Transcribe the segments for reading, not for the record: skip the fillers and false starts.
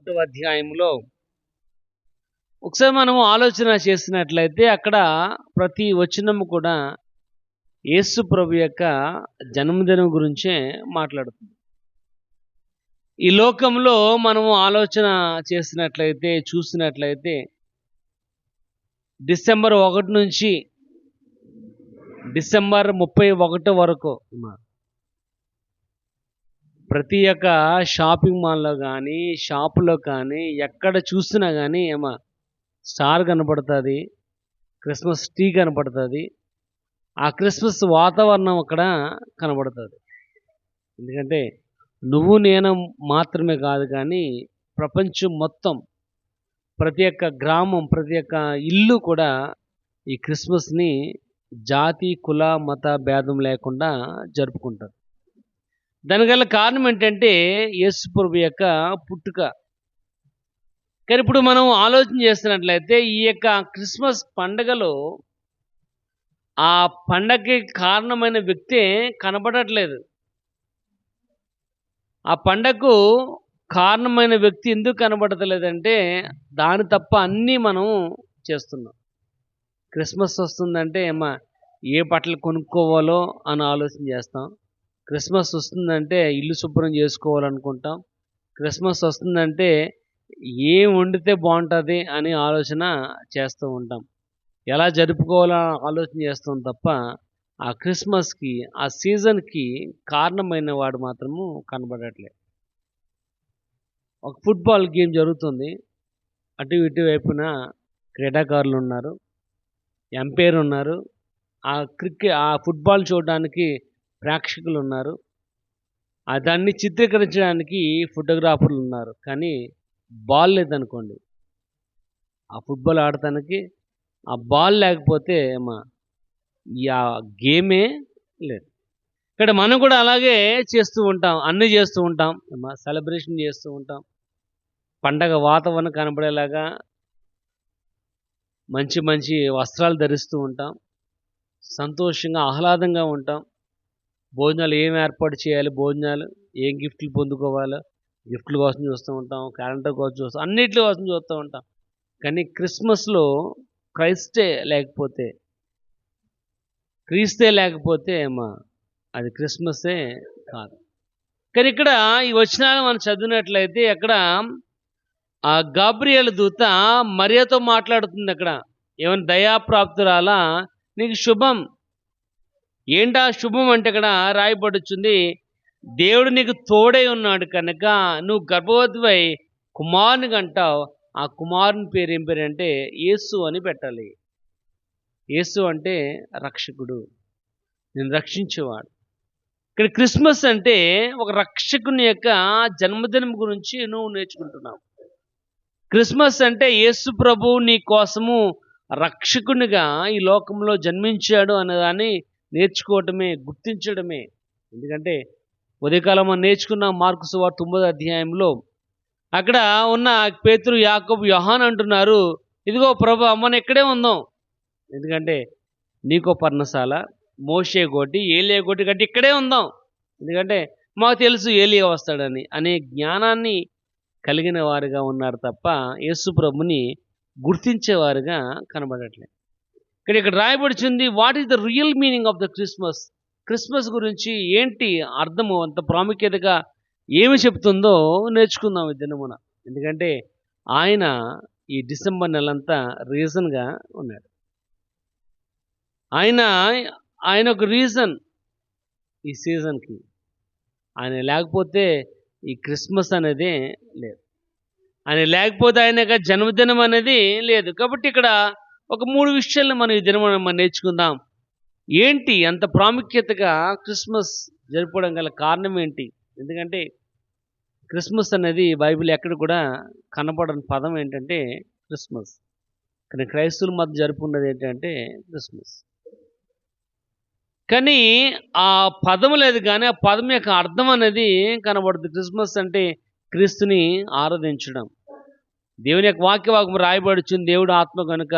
ఒకటవ అధ్యాయంలో ఒకసారి మనం ఆలోచన చేసినట్లయితే అక్కడ ప్రతి వచనం కూడా యేసు ప్రభు యొక్క జన్మదినం గురించే మాట్లాడుతుంది. ఈ లోకంలో మనము ఆలోచన చేసినట్లయితే చూసినట్లయితే డిసెంబర్ 1 నుంచి డిసెంబర్ 31 వరకు ప్రతి ఒక్క షాపింగ్ మాల్లో కానీ షాపులో కానీ ఎక్కడ చూసినా కానీ స్టార్ కనపడుతుంది, క్రిస్మస్ ట్రీ కనపడుతుంది, ఆ క్రిస్మస్ వాతావరణం అక్కడ కనబడుతుంది. ఎందుకంటే నువ్వు నేను మాత్రమే కాదు కానీ ప్రపంచం మొత్తం ప్రతి ఒక్క గ్రామం ప్రతి ఒక్క ఇల్లు కూడా ఈ క్రిస్మస్ని జాతి కుల మత భేదం లేకుండా జరుపుకుంటారు. దానిగల కారణం ఏంటంటే యేసు ప్రభు యొక్క పుట్టుక. కానీ ఇప్పుడు మనం ఆలోచన చేస్తున్నట్లయితే ఈ యొక్క క్రిస్మస్ పండగలో ఆ పండగకి కారణమైన వ్యక్తే కనబడట్లేదు. ఆ పండగకు కారణమైన వ్యక్తి ఎందుకు కనబడతలేదంటే దాని తప్ప అన్నీ మనం చేస్తున్నాం. క్రిస్మస్ వస్తుందంటే ఏ బట్టలు కొనుక్కోవాలో అని ఆలోచన చేస్తాం. క్రిస్మస్ వస్తుందంటే ఇల్లు శుభ్రం చేసుకోవాలనుకుంటాం. క్రిస్మస్ వస్తుందంటే ఏం వండితే బాగుంటుంది అని ఆలోచన చేస్తూ ఉంటాం. ఎలా జరుపుకోవాలని ఆలోచన చేస్తాం తప్ప ఆ క్రిస్మస్కి ఆ సీజన్కి కారణమైన వాడు మాత్రము కనబడట్లేదు. ఒక ఫుట్బాల్ గేమ్ జరుగుతుంది, అటు ఇటు వైపున క్రీడాకారులు ఉన్నారు, ఎంపైర్ ఉన్నారు, ఆ ఫుట్బాల్ చూడడానికి ప్రేక్షకులు ఉన్నారు, దాన్ని చిత్రీకరించడానికి ఫోటోగ్రాఫర్లు ఉన్నారు. కానీ బాల్ లేదనుకోండి, ఆ ఫుట్బాల్ ఆడటానికి ఆ బాల్ లేకపోతే ఆ గేమే లేదు. ఇక్కడ మనం కూడా అలాగే చేస్తూ ఉంటాం, అన్నీ చేస్తూ ఉంటాం, సెలబ్రేషన్ చేస్తూ ఉంటాం. పండగ వాతావరణం కనబడేలాగా మంచి మంచి వస్త్రాలు ధరిస్తూ ఉంటాం, సంతోషంగా ఆహ్లాదంగా ఉంటాం. భోజనాలు ఏం ఏర్పాటు చేయాలి, భోజనాలు ఏం గిఫ్ట్లు పొందుకోవాలో గిఫ్ట్ల కోసం చూస్తూ ఉంటాం, క్యాలెండర్ కోసం చూస్తాం, అన్నిటి కోసం చూస్తూ ఉంటాం. కానీ క్రిస్మస్లో క్రీస్తే లేకపోతే అది క్రిస్మసే కాదు. కానీ ఇక్కడ ఈ వచనాలు మనం చదివినట్లయితే అక్కడ ఆ గాబ్రియేలు దూత మరియతో మాట్లాడుతుంది. అక్కడ ఏమైనా దయాప్రాప్తురాలా నీకు శుభం. ఏంటా శుభం అంటే అక్కడ రాయబడుచుంది, దేవుడు నీకు తోడై ఉన్నాడు కనుక నువ్వు గర్భవతివై కుమారుని కంటావు. ఆ కుమారుని పేరు ఏం పేరు అంటే యేసు అని పెట్టాలి. యేసు అంటే రక్షకుడు, నేను రక్షించేవాడు. ఇక్కడ క్రిస్మస్ అంటే ఒక రక్షకుని యొక్క జన్మదినం గురించి నువ్వు నేర్చుకుంటున్నావు. క్రిస్మస్ అంటే యేసు ప్రభు నీ కోసము రక్షకునిగా ఈ లోకంలో జన్మించాడు అనేదాన్ని నేర్చుకోవటమే, గుర్తించడమే. ఎందుకంటే ఉదయకాలం మనం నేర్చుకున్న మార్కు సువార్త 9వ అధ్యాయంలో అక్కడ ఉన్న పేతురు, యాకోబు, యోహాను అంటున్నారు, ఇదిగో ప్రభు మనం ఇక్కడే ఉందాం. ఎందుకంటే నీకో పర్ణశాల, మోషే గోటి, ఏలియా గోటి కట్టి ఇక్కడే ఉందాం. ఎందుకంటే మాకు తెలుసు ఏలియా వస్తాడని అనే జ్ఞానాన్ని కలిగిన వారుగా ఉన్నారు తప్ప యేసు ప్రభుని గుర్తించేవారుగా కనబడట్లేదు. ఇక్కడ రాయబడుచుంది, what is the real meaning of the Christmas. Christmas గురించి ఏంటి అర్థము, అంత ప్రాముఖ్యతగా ఏమి చెప్తుందో నేర్చుకుందాం ఈ దినమున. ఎందుకంటే ఆయన ఈ డిసెంబర్ నెలంతా రీజన్గా ఉన్నాడు. ఆయన ఒక రీజన్ ఈ సీజన్కి. ఆయన లేకపోతే ఈ క్రిస్మస్ అనేది లేదు, ఆయన లేకపోతే ఆయన యొక్క జన్మదినం అనేది లేదు. కాబట్టి ఇక్కడ ఒక 3 విషయాలను మనం ఈ దినం మనం నేర్చుకుందాం. ఏంటి అంత ప్రాముఖ్యతగా క్రిస్మస్ జరుపుకోవడం గల కారణం ఏంటి? ఎందుకంటే క్రిస్మస్ అనేది బైబిల్ ఎక్కడ కూడా కనపడని పదం ఏంటంటే క్రిస్మస్. కానీ క్రైస్తవుల మధ్య జరుపుకున్నది ఏంటంటే క్రిస్మస్. కానీ ఆ పదం లేదు, కానీ ఆ పదం యొక్క అర్థం అనేది కనబడుతుంది. క్రిస్మస్ అంటే క్రీస్తుని ఆరాధించడం. దేవుని యొక్క వాక్యం రాయబడుచుంది, దేవుడు ఆత్మ కనుక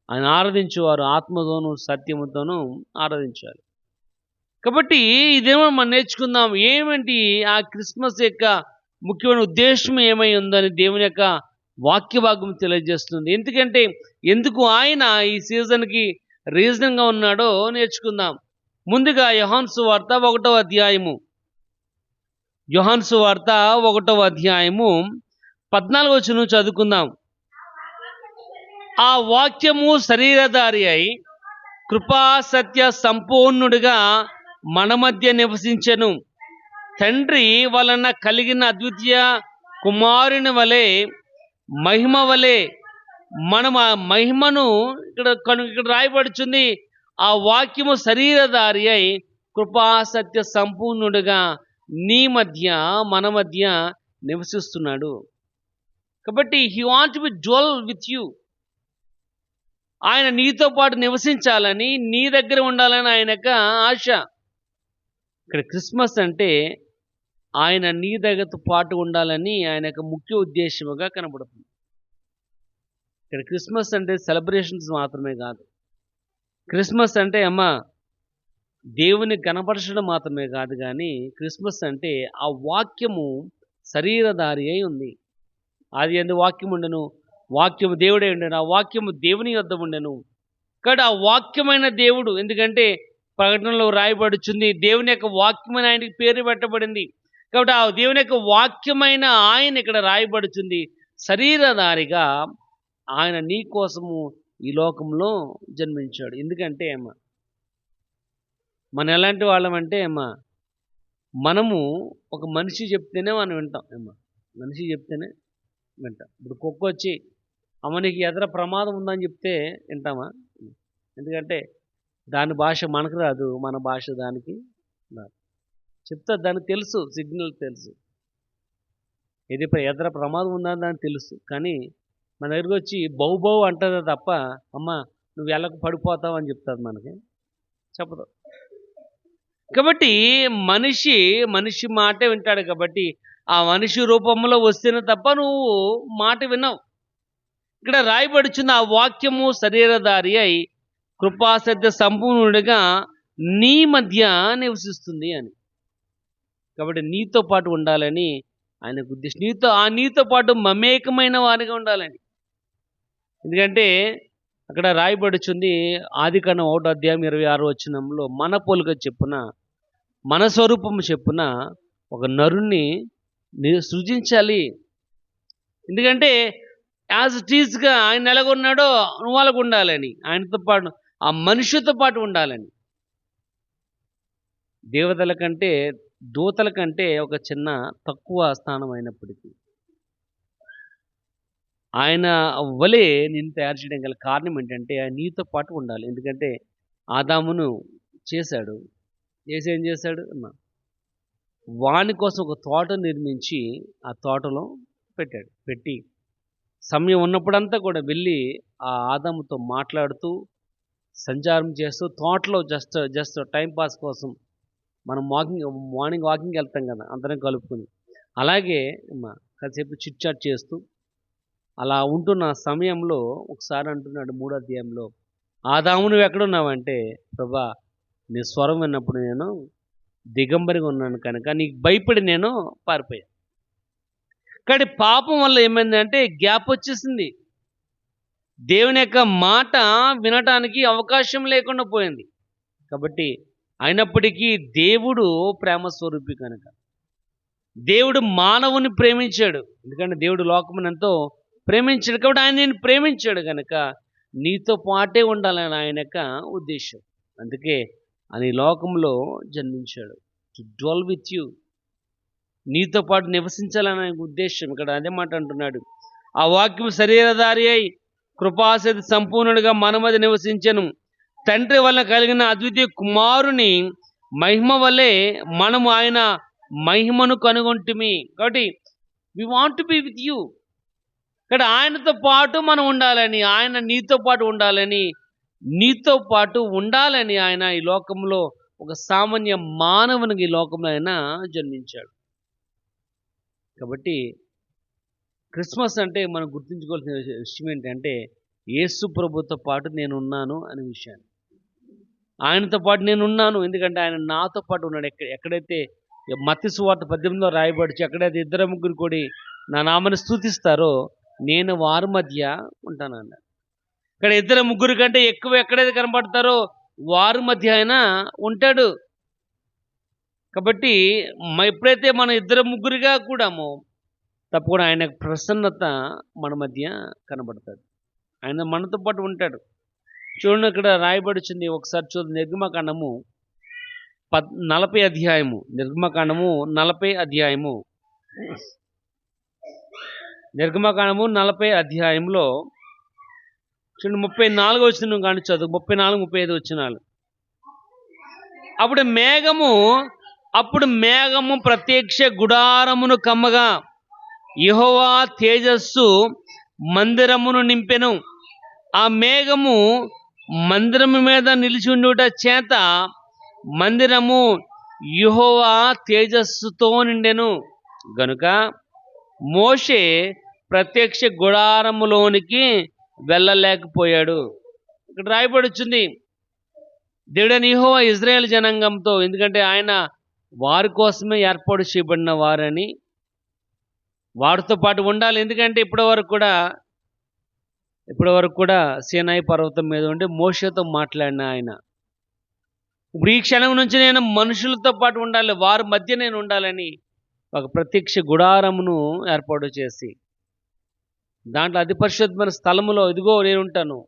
ఆయన ఆరాధించేవారు ఆత్మతోనూ సత్యముతోనూ ఆరాధించాలి. కాబట్టి ఇదేమో మనం నేర్చుకుందాం. ఏమిటి ఆ క్రిస్మస్ యొక్క ముఖ్యమైన ఉద్దేశం ఏమై ఉందని దేవుని యొక్క వాక్య భాగం తెలియజేస్తుంది. ఎందుకు ఆయన ఈ సీజన్కి రీజన్గా ఉన్నాడో నేర్చుకుందాం. ముందుగా యోహాను సువార్త 1వ అధ్యాయము, యోహాను సువార్త 1వ అధ్యాయము 14వ వచనం చదువుకుందాం. ఆ వాక్యము శరీరధారి అయి కృపా సత్య సంపూర్ణుడిగా మన మధ్య నివసించెను. తండ్రి వలన కలిగిన అద్వితీయ కుమారుని వలె మహిమ వలె మనం ఆ మహిమను ఇక్కడ రాయబడుచుంది. ఆ వాక్యము శరీరధారి అయి కృపా సత్య సంపూర్ణుడిగా నీ మధ్య మన మధ్య నివసిస్తున్నాడు. కాబట్టి he want to B dwell with you. ఆయన నీతో పాటు నివసించాలని, నీ దగ్గర ఉండాలని ఆయన యొక్క ఆశ. ఇక్కడ క్రిస్మస్ అంటే ఆయన నీ దగ్గరతో పాటు ఉండాలని ఆయన యొక్క ముఖ్య ఉద్దేశముగా కనబడుతుంది. ఇక్కడ క్రిస్మస్ అంటే సెలబ్రేషన్స్ మాత్రమే కాదు. క్రిస్మస్ అంటే దేవుని కనపరచడం మాత్రమే కాదు, కానీ క్రిస్మస్ అంటే ఆ వాక్యము శరీరధారి అయి ఉంది. అది ఎందు వాక్యం ఉండెను, వాక్యము దేవుడే ఉండెను, ఆ వాక్యము దేవుని యొద్ద ఉండెను. కాబట్టి ఆ వాక్యమైన దేవుడు, ఎందుకంటే ప్రకటనలో రాయబడుచుంది దేవుని యొక్క వాక్యమైన ఆయనకి పేరు పెట్టబడింది. కాబట్టి ఆ దేవుని యొక్క వాక్యమైన ఆయన ఇక్కడ రాయబడుచుంది. శరీరధారిగా ఆయన నీ కోసము ఈ లోకంలో జన్మించాడు. ఎందుకంటే మనం ఎలాంటి వాళ్ళమంటే మనము ఒక మనిషి చెప్తేనే మనం వింటాం. మనిషి చెప్తేనే వింటాం. ఇప్పుడు కుక్క వచ్చి నీకు ఎదుర ప్రమాదం ఉందని చెప్తే వింటామా? ఎందుకంటే దాని భాష మనకు రాదు, మన భాష దానికి రాదు. చెప్తా, దానికి తెలుసు, సిగ్నల్ తెలుసు, ఇది ఎదుర ప్రమాదం ఉందని దానికి తెలుసు. కానీ మన దగ్గరికి వచ్చి బౌ బౌ అంటుందా తప్ప నువ్వు ఎలాగ పడిపోతావు అని చెప్తుంది, మనకి చెప్పదు. కాబట్టి మనిషి మాటే వింటాడు. కాబట్టి ఆ మనిషి రూపంలో వస్తేనే తప్ప నువ్వు మాట విన్నావు. ఇక్కడ రాయబడుచున్న ఆ వాక్యము శరీరధారి అయి కృపాసత్య సంపూర్ణుడిగా నీ మధ్య నివసిస్తుంది అని. కాబట్టి నీతో పాటు ఉండాలని ఆయనకు ఉద్దేశం. నీతో పాటు మమేకమైన వారిగా ఉండాలని. ఎందుకంటే అక్కడ రాయబడుచుంది ఆదికాండం 1వ అధ్యాయం 26వ వచనంలో మన పోలిక చెప్పున, మన స్వరూపము చెప్పున ఒక నరుణ్ణి సృజించాలి. ఎందుకంటే యాజ్ ఇట్ ఈజ్గా ఆయన ఎలాగున్నాడో నువ్వు అలాగ ఉండాలని, ఆయనతో పాటు ఆ మనిషితో పాటు ఉండాలని. దేవతల కంటే దూతల కంటే ఒక చిన్న తక్కువ స్థానం అయినప్పటికీ ఆయన వలే నేను తయారు చేయడం గల కారణం ఏంటంటే ఆయన నీతో పాటు ఉండాలి. ఎందుకంటే ఆదామును చేశాడు, ఏం చేశాడు వాని కోసం ఒక తోట నిర్మించి ఆ తోటలో పెట్టి సమయం ఉన్నప్పుడంతా కూడా వెళ్ళి ఆ ఆదాముతో మాట్లాడుతూ సంచారం చేస్తూ తోటలో జస్ట్ టైంపాస్ కోసం మనం మార్నింగ్ వాకింగ్ వెళ్తాం కదా అందరం కలుపుకొని, అలాగే కాసేపు చిట్ చాట్ చేస్తూ అలా ఉంటున్న సమయంలో ఒకసారి అంటున్నాడు 3వ అధ్యాయంలో, ఆదాము నువ్వు ఎక్కడున్నావంటే, ప్రభా నీ స్వరం విన్నప్పుడు నేను దిగంబరిగా ఉన్నాను కనుక నీకు భయపడి నేను పారిపోయాను. కానీ పాపం వల్ల ఏమైందంటే గ్యాప్ వచ్చేసింది. దేవుని యొక్క మాట వినటానికి అవకాశం లేకుండా పోయింది. కాబట్టి అయినప్పటికీ దేవుడు ప్రేమ స్వరూపి కనుక దేవుడు మానవుని ప్రేమించాడు. ఎందుకంటే దేవుడు లోకమును ఎంతో ప్రేమించాడు. కాబట్టి ఆయన నేను ప్రేమించాడు కనుక నీతో పాటే ఉండాలని ఆయన యొక్క ఉద్దేశం. అందుకే ఆయన ఈ లోకంలో జన్మించాడు, టు డ్వెల్ విత్ యూ, నీతో పాటు నివసించాలని ఆయన ఉద్దేశం. ఇక్కడ అదే మాట అంటున్నాడు, ఆ వాక్యం శరీరధారి అయి కృపాసతి సంపూర్ణుడిగా మన మధ్య నివసించెను. తండ్రి వలన కలిగిన అద్వితీయ కుమారుని మహిమ వలె మనము ఆయన మహిమను కనుగొంటిమి. కాబట్టి we want to be with you. ఇక్కడ ఆయనతో పాటు మనం ఉండాలని, ఆయన నీతో పాటు ఉండాలని, ఆయన ఈ లోకంలో ఒక సామాన్య మానవునికి ఈ లోకంలో ఆయన జన్మించాడు. కాబట్టి క్రిస్మస్ అంటే మనం గుర్తుంచుకోవాల్సిన విషయం ఏంటంటే యేసు ప్రభుతో పాటు నేను ఉన్నాను అనే విషయాన్ని. ఆయనతో పాటు నేను ఉన్నాను, ఎందుకంటే ఆయన నాతో పాటు ఉన్నాడు. ఎక్కడైతే మత్తయి సువార్త 18లో రాయబడి ఎక్కడైతే ఇద్దరు ముగ్గురు కూడి నా నామని స్తుతిస్తారో నేను వారి మధ్య ఉంటానన్నాడు. ఇక్కడ ఇద్దరు ముగ్గురు కంటే ఎక్కువ ఎక్కడైతే కనబడతారో వారి మధ్య ఆయన ఉంటాడు. కాబట్టి ఎప్పుడైతే మనం ఇద్దరు ముగ్గురుగా కూడామో తప్పకుండా ఆయన ప్రసన్నత మన మధ్య కనబడుతుంది. ఆయన మనతో పాటు ఉంటాడు. చూడండి, ఇక్కడ రాయబడుచుంది, ఒకసారి చూడండి. నిర్గమకాండము 40 అధ్యాయము. నిర్గమకాండము 40 అధ్యాయము. నిర్గమకాండము 40 అధ్యాయంలో చూడండి 34 వచనం కానీ చదువు. 34, 35 వచనాలు. అప్పుడు మేఘము ప్రత్యక్ష గుడారమును కమ్మగా యెహోవా తేజస్సు మందిరమును నింపెను. ఆ మేఘము మందిరము మీద నిలిచి ఉండుట చేత మందిరము యెహోవా తేజస్సుతో నిండెను గనుక మోషే ప్రత్యక్ష గుడారములోనికి వెళ్ళలేకపోయాడు. ఇక్కడ రాయబడుచుంది, దేవుడైన యెహోవా ఇశ్రాయేలు జనాంగంతో, ఎందుకంటే ఆయన వారి కోసమే ఏర్పాటు చేయబడిన వారని, వారితో పాటు ఉండాలి. ఎందుకంటే ఇప్పటి వరకు కూడా సీనాయి పర్వతం మీద ఉండి మోషేతో మాట్లాడిన ఆయన, ఇప్పుడు ఈ క్షణం నుంచి నేను మనుషులతో పాటు ఉండాలి, వారి మధ్య నేను ఉండాలని ఒక ప్రత్యక్ష గుడారమును ఏర్పాటు చేసి దాంట్లో అతి పరిశుద్ధమైన స్థలములో ఇదిగో నేను ఉంటాను,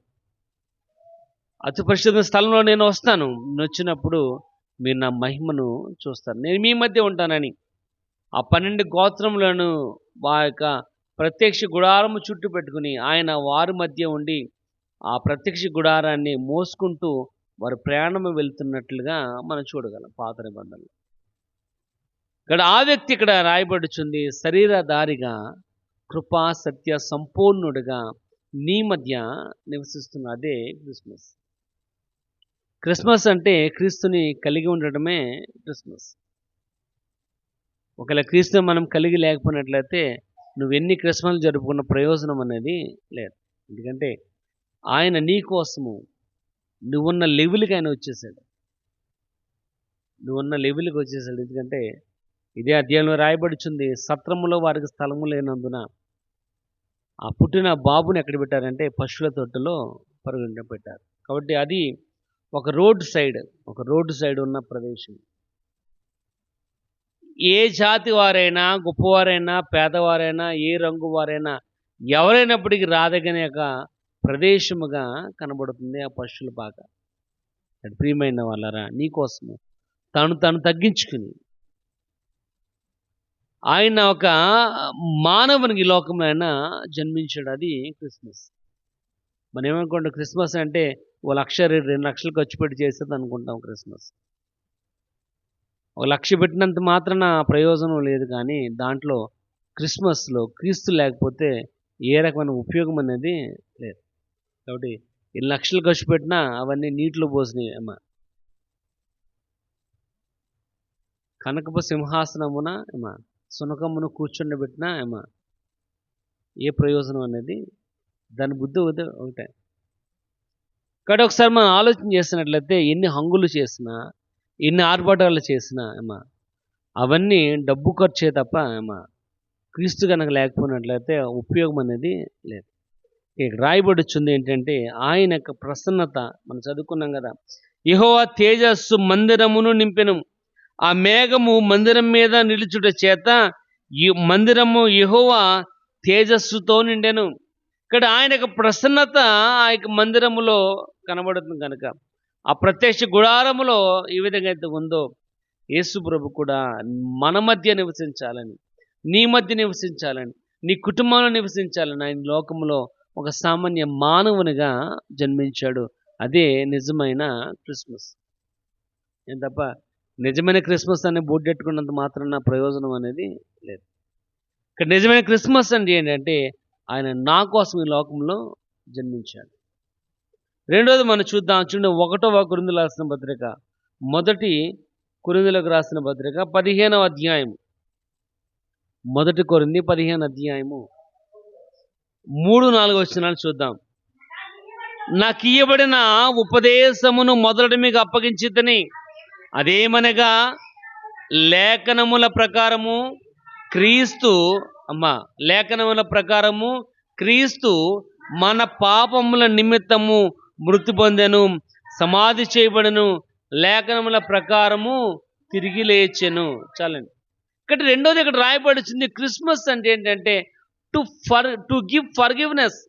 అతి పరిశుద్ధమైన స్థలంలో నేను వస్తాను, వచ్చినప్పుడు మీరు నా మహిమను చూస్తారు, నేను మీ మధ్య ఉంటానని ఆ 12 గోత్రములను ఆ యొక్క ప్రత్యక్ష గుడారము చుట్టూ పెట్టుకుని ఆయన వారి మధ్య ఉండి ఆ ప్రత్యక్ష గుడారాన్ని మోసుకుంటూ వారు ప్రయాణము వెళ్తున్నట్లుగా మనం చూడగలం పాత నిబంధనలు. ఇక్కడ ఆ వ్యక్తి ఇక్కడ రాయబడుచుంది, శరీరధారిగా కృపా సత్య సంపూర్ణుడిగా నీ మధ్య నివసిస్తున్న అదే క్రిస్మస్. క్రిస్మస్ అంటే క్రీస్తుని కలిగి ఉండటమే క్రిస్మస్. ఒకవేళ క్రీస్తుని మనం కలిగి లేకపోయినట్లయితే నువ్వెన్ని క్రిస్మస్ జరుపుకున్న ప్రయోజనం అనేది లేదు. ఎందుకంటే ఆయన నీ కోసము నువ్వున్న లెవెల్కి ఆయన వచ్చేసాడు. ఎందుకంటే ఇదే అధ్యాయంలో రాయబడుచుంది, సత్రములో వారికి స్థలము లేనందున ఆ పుట్టిన బాబుని ఎక్కడ పెట్టారంటే పశువుల తొట్టులో పరుగున పెట్టారు. కాబట్టి అది ఒక రోడ్ సైడ్ ఉన్న ప్రదేశం. ఏ జాతి వారైనా, గొప్పవారైనా, పేదవారైనా, ఏ రంగు వారైనా, ఎవరైనప్పటికీ రాదగిన యొక్క ప్రదేశముగా కనబడుతుంది ఆ పశువుల పాక. ప్రియమైన వాళ్ళరా, నీకోసము తను తగ్గించుకుని ఆయన ఒక మానవునికి ఈ లోకంలో ఆయన జన్మించాడు. అది క్రిస్మస్. మనం ఏమనుకుంటాం, క్రిస్మస్ అంటే 1,00,000, 2 లక్షలు ఖర్చు పెట్టి చేసేది అనుకుంటాం. క్రిస్మస్ 1,00,000 పెట్టినంత మాత్రాన ప్రయోజనం లేదు. కానీ దాంట్లో క్రిస్మస్లో క్రీస్తు లేకపోతే ఏ రకమైన ఉపయోగం అనేది లేదు. కాబట్టి 2 లక్షలు ఖర్చు పెట్టినా అవన్నీ నీటిలో పోసినాయి అమ్మ. కనకపు సింహాసనమున ఏమా సునకమును కూర్చుండబెట్టినా ఏమా ఏ ప్రయోజనం అనేది, దాని బుద్ధి ఒకటే. కాబట్టి ఒకసారి మనం ఆలోచన చేసినట్లయితే ఎన్ని హంగులు చేసినా, ఎన్ని ఆర్భాటాలు చేసినా ఏమా అవన్నీ డబ్బు ఖర్చే తప్ప ఏమా క్రీస్తు కనుక లేకపోయినట్లయితే ఉపయోగం అనేది లేదు. ఇక్కడ రాయబడుచుంది ఏంటంటే ఆయన యొక్క ప్రసన్నత. మనం చదువుకున్నాం కదా, యెహోవా తేజస్సు మందిరమును నింపెను. ఆ మేఘము మందిరం మీద నిలుచుట చేత ఈ మందిరము యెహోవా తేజస్సుతో నిండెను. ఇక్కడ ఆయన యొక్క ప్రసన్నత ఆ యొక్క మందిరములో కనబడుతుంది కనుక ఆ ప్రత్యక్ష గుడారములో ఈ విధంగా అయితే ఉందో యేసు ప్రభు కూడా మన మధ్య నివసించాలని, నీ మధ్య నివసించాలని, నీ కుటుంబంలో నివసించాలని ఆయన లోకంలో ఒక సామాన్య మానవునిగా జన్మించాడు. అదే నిజమైన క్రిస్మస్. ఏం తప్ప నిజమైన క్రిస్మస్ అనే బోర్డెట్టుకున్నంత మాత్రాన ప్రయోజనం అనేది లేదు. ఇక్కడ నిజమైన క్రిస్మస్ అంటే ఏంటంటే ఆయన నా కోసం ఈ లోకంలో జన్మించాడు. రెండోది మనం చూద్దాం. చూడండి, 1వ కొరింథీయులకు రాసిన పత్రిక, 1 కొరింథీయులకు రాసిన పత్రిక 15వ అధ్యాయం. 1 కొరింథీ 15 అధ్యాయము 3-4 వచనాలు చూద్దాం. నాకు ఇయ్యబడిన ఉపదేశమును మొదట మీకు అప్పగించితిని, అదేమనగా లేఖనముల ప్రకారము క్రీస్తు లేఖనముల ప్రకారము క్రీస్తు మన పాపముల నిమిత్తము మృతి పొందెను, సమాధి చేయబడెను, లేఖనముల ప్రకారము తిరిగి లేచెను. చాలండి. ఇక్కడ రెండోది ఇక్కడ రాయబడుతుంది, క్రిస్మస్ అంటే ఏంటంటే టు గివ్ ఫర్గివ్నెస్,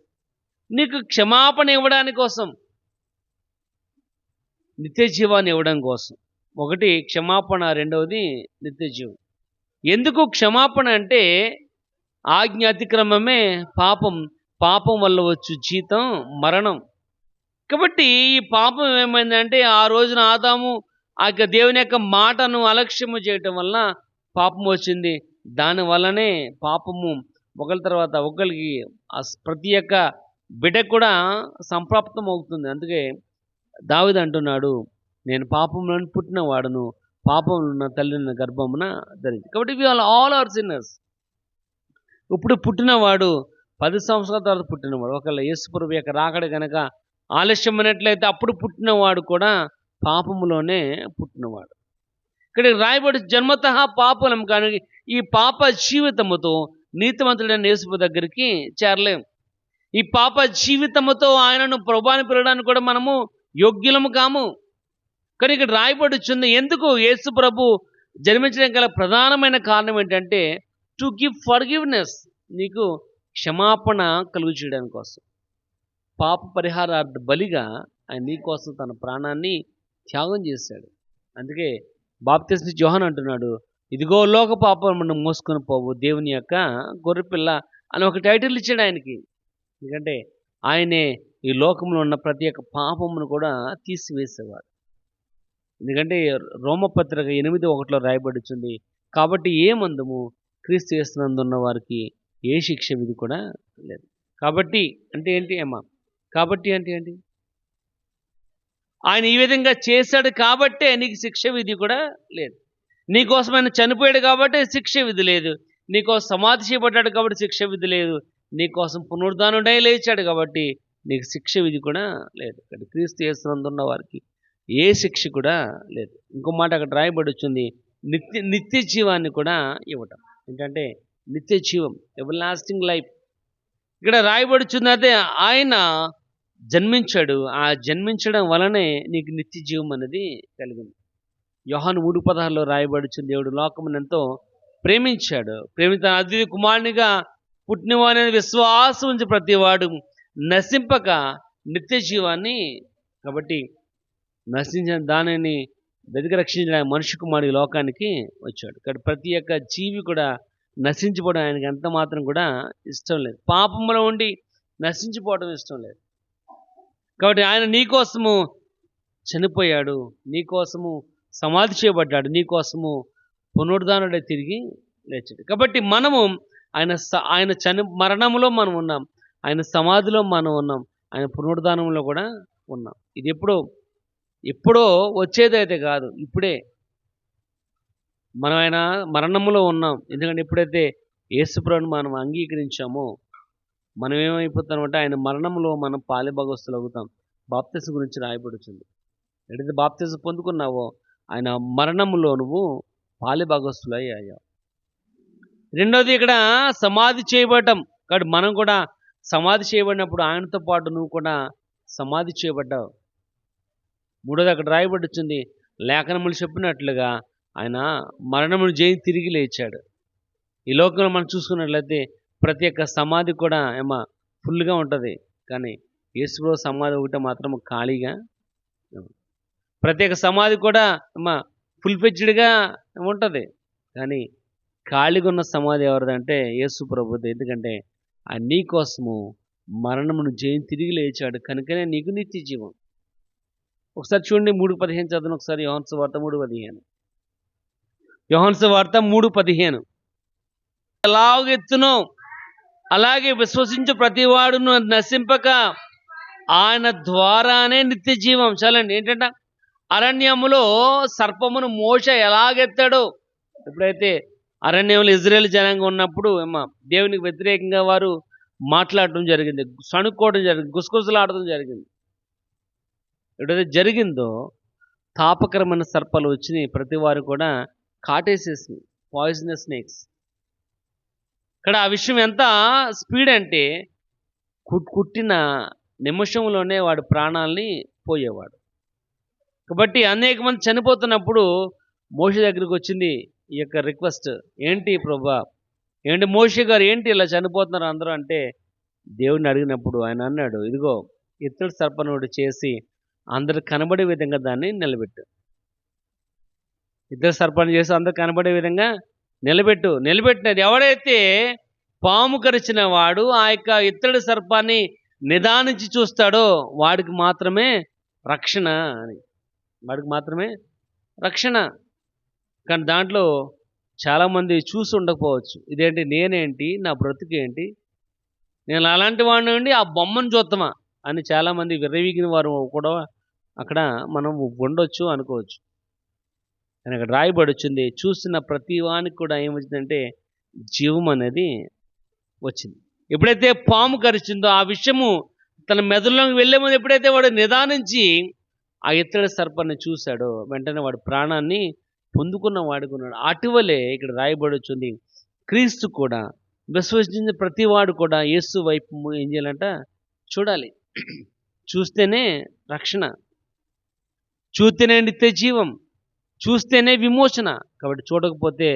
నీకు క్షమాపణ ఇవ్వడానికి కోసం, నిత్య జీవాన్ని ఇవ్వడం కోసం. ఒకటి క్షమాపణ, రెండవది నిత్య జీవం. ఎందుకు క్షమాపణ అంటే ఆజ్ఞ అతిక్రమమే పాపం, పాపం వల్ల వచ్చు జీతం మరణం. కాబట్టి ఈ పాపం ఏమైందంటే ఆ రోజున ఆదాము ఆ యొక్క దేవుని యొక్క మాటను అలక్ష్యము చేయటం వలన పాపం వచ్చింది. దానివల్లనే పాపము ఒకరి తర్వాత ఒకరికి ప్రతి ఒక్క బిడ్డకు కూడా సంప్రాప్తం అవుతుంది. అందుకే దావీదు అంటున్నాడు, నేను పాపంలో పుట్టిన వాడును, పాపంలో ఉన్న తల్లిని గర్భమున ధరించి. కాబట్టి వి ఆల్ ఆర్ సిన్నర్స్. ఇప్పుడు పుట్టినవాడు 10 సంవత్సరాల తర్వాత పుట్టినవాడు, ఒకవేళ యేసుప్రభు యొక్క రాకడ కనుక ఆలస్యమైనట్లయితే అప్పుడు పుట్టినవాడు కూడా పాపములోనే పుట్టినవాడు. ఇక్కడ రాయబడి జన్మతః పాపలం, కానీ ఈ పాప జీవితముతో నీతిమంతుడైన యేసు దగ్గరికి చేరలేం. ఈ పాప జీవితముతో ఆయనను ప్రభువుని పిలవడానికి కూడా మనము యోగ్యులము కాము. కానీ ఇక్కడ రాయబడుచుంది, ఎందుకు యేసు ప్రభు జన్మించడం గల ప్రధానమైన కారణం ఏంటంటే టు గివ్ ఫర్గివ్నెస్, నీకు క్షమాపణ కలుగు చేయడానికి కోసం. పాప పరిహారార్థ బలిగా ఆయన నీ కోసం తన ప్రాణాన్ని త్యాగం చేశాడు. అందుకే బాప్తిస్మ యోహాను అంటున్నాడు, ఇదిగో లోక పాపమును మోసుకొని పోవు దేవుని యొక్క గొర్రెపిల్ల అని ఒక టైటిల్ ఇచ్చాడు ఆయనకి. ఎందుకంటే ఆయనే ఈ లోకంలో ఉన్న ప్రతి ఒక్క పాపమును కూడా తీసివేసేవాడు. ఎందుకంటే రోమపత్రిక 8:1 రాయబడుతుంది, కాబట్టి ఏ మందము క్రీస్తు యేసునందున్న వారికి ఏ శిక్ష విధి కూడా లేదు. కాబట్టి అంటే ఏంటి కాబట్టి అంటే ఏంటి? ఆయన ఈ విధంగా చేశాడు కాబట్టే నీకు శిక్ష విధి కూడా లేదు. నీకోసం ఆయన చనిపోయాడు కాబట్టి శిక్ష విధి లేదు. నీకోసం సమాధి చేయబడ్డాడు కాబట్టి శిక్ష విధి లేదు. నీకోసం పునరుద్ధానుడై లేచాడు కాబట్టి నీకు శిక్ష విధి కూడా లేదు. క్రీస్తు యేసునందున్న వారికి ఏ శిక్ష కూడా లేదు. ఇంకో మాట అక్కడ రాయబడి వచ్చింది, నిత్య జీవాన్ని కూడా ఇవ్వటం. ఏంటంటే నిత్య జీవం, ఎవర్ లాస్టింగ్ లైఫ్. ఇక్కడ రాయబడుచుంది అదే, ఆయన జన్మించాడు, ఆ జన్మించడం వలనే నీకు నిత్య జీవం అనేది కలిగింది. యోహాను 3:16 రాయబడుచుంది, దేవుడు లోకమును ఎంతో ప్రేమించాడు, తన అద్వితీయ కుమారునిగా పుట్టినవాని విశ్వాసం ఉంచి ప్రతివాడు నశింపక నిత్య జీవాన్ని, కాబట్టి నశించిన దానిని వెతికి రక్షించడానికి మనిషి కుమారుడు లోకానికి వచ్చాడు. కాబట్టి ప్రతి ఒక్క జీవి కూడా నశించిపోవడం ఆయనకి ఎంత మాత్రం కూడా ఇష్టం లేదు. పాపంలో ఉండి నశించిపోవడం ఇష్టం లేదు. కాబట్టి ఆయన నీకోసము చనిపోయాడు, నీకోసము సమాధి చేయబడ్డాడు, నీకోసము పునరుద్ధానుడై తిరిగి లేచాడు. కాబట్టి మనము ఆయన మరణంలో మనం ఉన్నాం, ఆయన సమాధిలో మనం ఉన్నాం, ఆయన పునరుద్ధానంలో కూడా ఉన్నాం. ఇది ఎప్పుడో వచ్చేదైతే కాదు, ఇప్పుడే మనం ఆయన మరణంలో ఉన్నాం. ఎందుకంటే ఎప్పుడైతే యేసుప్రభుని మనం అంగీకరించామో మనం ఏమైపోతామంటే ఆయన మరణంలో మనం పాలిభాగస్తులు అవుతాం. బాప్తిసం గురించి రాయబడుతుంది. ఎప్పుడైతే బాప్తిసం పొందుకున్నావో ఆయన మరణంలో నువ్వు పాలిభాగస్తులు అయ్యావు. రెండోది ఇక్కడ సమాధి చేయబడటం. కాబట్టి మనం కూడా సమాధి చేయబడినప్పుడు ఆయనతో పాటు నువ్వు కూడా సమాధి చేయబడ్డావు. మూడోది అక్కడ రాయబడుతుంది, లేఖనములు చెప్పినట్లుగా ఆయన మరణమును జయించి తిరిగి లేచాడు. ఈ లోకంలో మనం చూసుకున్నట్లయితే ప్రతి ఒక్క సమాధి కూడా ఫుల్గా ఉంటుంది, కానీ యేసుప్రభు సమాధి ఒకటి మాత్రం ఖాళీగా. ప్రతి ఒక్క సమాధి కూడా ఫుల్ ఫెడ్జ్డ్గా ఉంటుంది, కానీ ఖాళీగా ఉన్న సమాధి ఎవరిదంటే యేసుప్రభుది. ఎందుకంటే ఆయన నీ కోసము మరణమును జయించి తిరిగి లేచాడు కనుకనే నీకు నిత్య జీవం. ఒకసారి చూడండి 3:15 చదవండి ఒకసారి. యోహాను సువార్త 3:15. యోహాను సువార్త 3:15. ఎలాగెత్తునో అలాగే విశ్వసించు ప్రతివాడును నశింపక ఆయన ద్వారానే నిత్య జీవం. చాలండి. ఏంటంట, అరణ్యములో సర్పమును మోషే ఎలాగెత్తాడో, ఎప్పుడైతే అరణ్యంలో ఇజ్రాయేల్ జనాంగం ఉన్నప్పుడు దేవునికి వ్యతిరేకంగా వారు మాట్లాడటం జరిగింది, సణుక్కోవడం జరిగింది, గుసగుసలాడటం జరిగింది. ఎప్పుడైతే జరిగిందో తాపకరమైన సర్పాలు వచ్చినాయి, ప్రతి వారు కూడా కాటేసేసింది, పాయిజనస్ స్నేక్స్. ఇక్కడ ఆ విషయం ఎంత స్పీడ్ అంటే కుట్టిన నిమిషంలోనే వాడి ప్రాణాలని పోయేవాడు. కాబట్టి అనేక మంది చనిపోతున్నప్పుడు మోషే దగ్గరికి వచ్చింది ఈ యొక్క రిక్వెస్ట్. ఏంటి ప్రభా, ఏంటి మోషే గారు, ఏంటి ఇలా చనిపోతున్నారు అందరూ అంటే, దేవుడిని అడిగినప్పుడు ఆయన అన్నాడు, ఇదిగో ఇత్తడి సర్పనుడు చేసి అందరు కనబడే విధంగా దాన్ని నిలబెట్టు. ఇద్దరు సర్పణ చేసి అందరు కనబడే విధంగా నిలబెట్టినది ఎవడైతే పాము కరిచిన వాడు ఆ యొక్క ఇత్తడి సర్పాన్ని నిదానించి చూస్తాడో వాడికి మాత్రమే రక్షణ అని. వాడికి మాత్రమే రక్షణ. కానీ దాంట్లో చాలామంది చూసి ఉండకపోవచ్చు, ఇదేంటి, నేనేంటి, నా బ్రతుకేంటి, నేను అలాంటి వాడిని అండి, ఆ బొమ్మను చూద్దామా అని చాలామంది విర్రవీగిన వారు కూడా అక్కడ మనం ఉండొచ్చు అనుకోవచ్చు. అని అక్కడ రాయబడి వచ్చింది, చూసిన ప్రతి వానికి కూడా ఏమొచ్చిందంటే జీవం అనేది వచ్చింది. ఎప్పుడైతే పాము కరిచిందో ఆ విషయము తన మెదడులోకి వెళ్ళే ముందు ఎప్పుడైతే వాడు నిదానించి ఆ ఇత్తడి సర్పాన్ని చూశాడో వెంటనే వాడు ప్రాణాన్ని పొందుకున్న వాడుకున్నాడు. అటువలే ఇక్కడ రాయబడి వచ్చింది, క్రీస్తు కూడా విశ్వసించిన ప్రతి వాడు కూడా యేసు వైపు ఏం చేయాలంట, చూడాలి. చూస్తేనే రక్షణ, చూస్తేనే నిత్య జీవం, చూస్తేనే విమోచన. కాబట్టి చూడకపోతే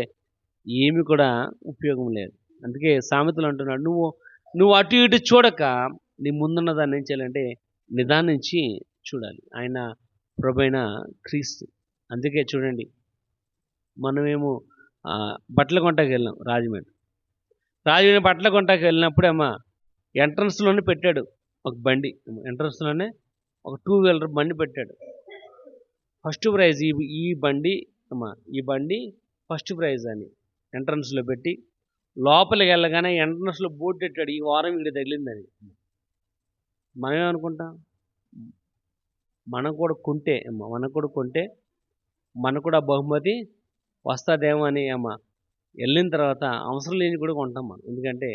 ఏమి కూడా ఉపయోగం లేదు. అందుకే సామెతలు అంటున్నాడు, నువ్వు అటు ఇటు చూడక నీ ముందున్న దాన్ని ఏం చేయాలంటే నిదానించి చూడాలి. ఆయన ప్రభువైన క్రీస్తు. అందుకే చూడండి, మనమేమో బట్టల కొంటకి వెళ్ళాం, రాజమండ్రి బట్టల కొంటకి వెళ్ళినప్పుడే ఎంట్రన్స్లోనే పెట్టాడు ఒక బండి, ఎంట్రన్స్లోనే ఒక 2 వీలర్ బండి పెట్టాడు. ఫస్ట్ ప్రైజ్ ఈ బండి ఫస్ట్ ప్రైజ్ అని ఎంట్రన్స్లో పెట్టి, లోపలికి వెళ్ళగానే ఎంట్రన్స్లో బోర్డు పెట్టాడు, ఈ వారం వీడి తగిలిందని. మనమేమనుకుంటాం, మనకు కూడా కొంటే మనకు కూడా బహుమతి వస్తుందేమో అని వెళ్ళిన తర్వాత అవసరం లేని కూడా కొంటాం మనం. ఎందుకంటే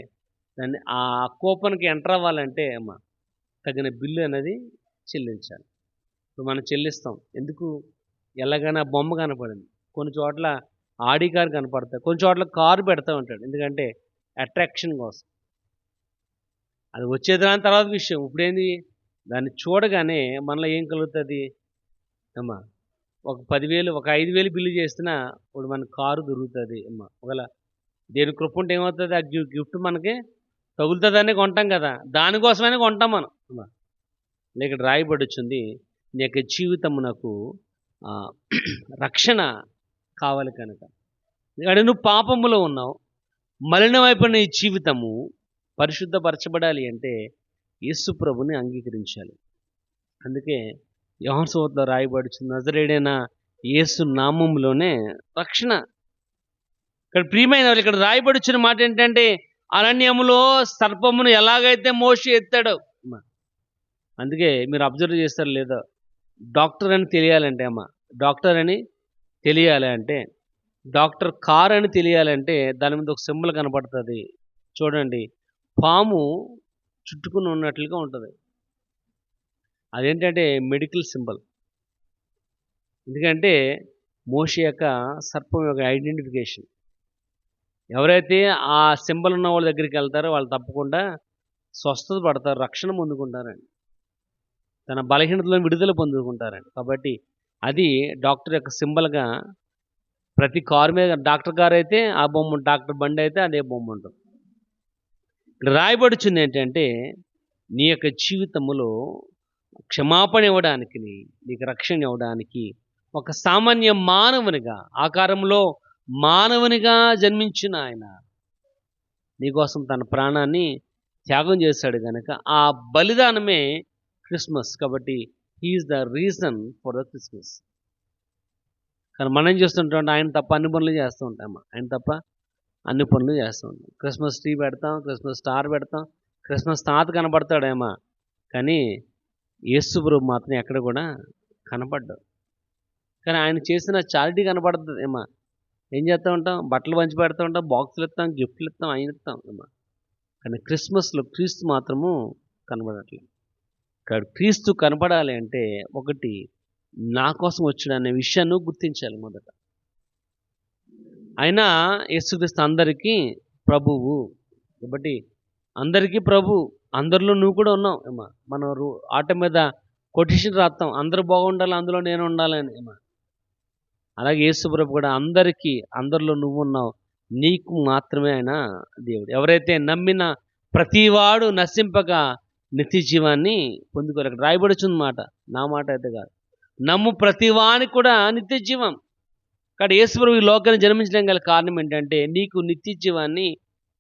దాన్ని ఆ కూపన్కి ఎంటర్ అవ్వాలంటే తగిన బిల్లు అనేది చెల్లించాలి. ఇప్పుడు మనం చెల్లిస్తాం ఎందుకు, ఎలాగైనా బొమ్మ కనపడింది, కొన్ని చోట్ల ఆడి కారు కనపడతాయి, కొన్ని చోట్ల కారు పెడతా ఉంటాడు, ఎందుకంటే అట్రాక్షన్ కోసం. అది వచ్చేదాని తర్వాత విషయం. ఇప్పుడేంది, దాన్ని చూడగానే మనలో ఏం కలుగుతుంది, ఒక 10,000 ఒక 5,000 బిల్లు చేస్తున్నా ఇప్పుడు మనకు కారు దొరుకుతుంది. ఒకవేళ దేని కృప ఉంటే ఏమవుతుంది, ఆ గిఫ్ట్ మనకి తగులుతుందని కొంటాం కదా, దానికోసమైనా కొంటాం మనం. ఇక్కడ రాయబడి వచ్చింది, నీ యొక్క జీవితమునకు రక్షణ కావాలి కనుక. ఇక్కడ నువ్వు పాపములో ఉన్నావు, మలినమైపోయిన నీ జీవితము పరిశుద్ధపరచబడాలి అంటే యేసు ప్రభుని అంగీకరించాలి. అందుకే యోహాను సువార్తలో రాయబడుచున్న నజరేయుడైన యేసు నామములోనే రక్షణ. ఇక్కడ ప్రియమైన వాళ్ళు, ఇక్కడ రాయబడుచున్న మాట ఏంటంటే, అరణ్యములో సర్పమును ఎలాగైతే మోషే ఎత్తాడో. అందుకే మీరు అబ్జర్వ్ చేస్తారు లేదో, డాక్టర్ అని తెలియాలంటే డాక్టర్ కార్ అని తెలియాలంటే దాని మీద ఒక సింబల్ కనపడుతుంది. చూడండి, పాము చుట్టుకుని ఉన్నట్లుగా ఉంటుంది. అదేంటంటే మెడికల్ సింబల్. ఎందుకంటే మోషే యొక్క సర్పం యొక్క ఐడెంటిఫికేషన్. ఎవరైతే ఆ సింబల్ ఉన్న వాళ్ళ దగ్గరికి వెళ్తారో వాళ్ళు తప్పకుండా స్వస్థత పడతారు, రక్షణ పొందుకుంటారండి, తన బలహీనతలో విడుదల పొందుకుంటారండి. కాబట్టి అది డాక్టర్ యొక్క సింబల్గా ప్రతి కారు మీద, డాక్టర్ కారు అయితే ఆ బొమ్మ, డాక్టర్ బండి అయితే అదే బొమ్మ ఉంటుంది. ఇక్కడ రాయబడుచుంది ఏంటంటే, నీ యొక్క జీవితంలో క్షమాపణ ఇవ్వడానికి, నీకు రక్షణ ఇవ్వడానికి ఒక సామాన్య మానవునిగా, ఆకారంలో మానవునిగా జన్మించిన ఆయన నీకోసం తన ప్రాణాన్ని త్యాగం చేశాడు కనుక ఆ బలిదానమే క్రిస్మస్. కాబట్టి he is the reason for the Christmas. కానీ మనం చేస్తుంటాం, ఆయన తప్ప అన్ని పనులు చేస్తూ ఉంటాం, క్రిస్మస్ ట్రీ పెడతాం, క్రిస్మస్ స్టార్ పెడతాం, క్రిస్మస్ తాత కనపడతాడేమో, కానీ యేసు ప్రభు మాత్రం ఎక్కడ కూడా కనపడ్డాడు. కానీ ఆయన చేసిన చారిటీ కనపడుతుంది ఏం చేస్తూ ఉంటాం, బట్టలు పంచి పెడుతూ ఉంటాం, బాక్సులు ఇస్తాం, గిఫ్ట్లు ఇస్తాం, ఆయన ఇస్తాం కానీ క్రిస్మస్లో క్రీస్తు మాత్రము కనపడట్లేదు. ఇక్కడ క్రీస్తు కనపడాలి అంటే ఒకటి, నా కోసం వచ్చాడు అనే విషయాన్ని గుర్తించాలి. మొదట అయినా యేసుక్రీస్తు అందరికీ ప్రభువు. కాబట్టి అందరికీ ప్రభు, అందరిలో నువ్వు కూడా ఉన్నావు ఏమా. మనం ఆట మీద కొటేషన్ రాస్తాం, అందరూ బాగుండాలి అందులో నేను ఉండాలని ఏమా. అలాగే యేసు ప్రభు కూడా అందరికీ, అందరిలో నువ్వు ఉన్నావు, నీకు మాత్రమే ఆయన దేవుడు. ఎవరైతే నమ్మిన ప్రతివాడు నశింపక నిత్య జీవాన్ని పొందుకోరు. అక్కడ రాయబడుచున్న మాట, నా మాట అయితే కాదు. నమ్ము ప్రతివానికి కూడా నిత్య జీవం. కాబట్టి యేసు ప్రభు ఈ లోకాన్ని జన్మించడం గల కారణం ఏంటంటే నీకు నిత్య జీవాన్ని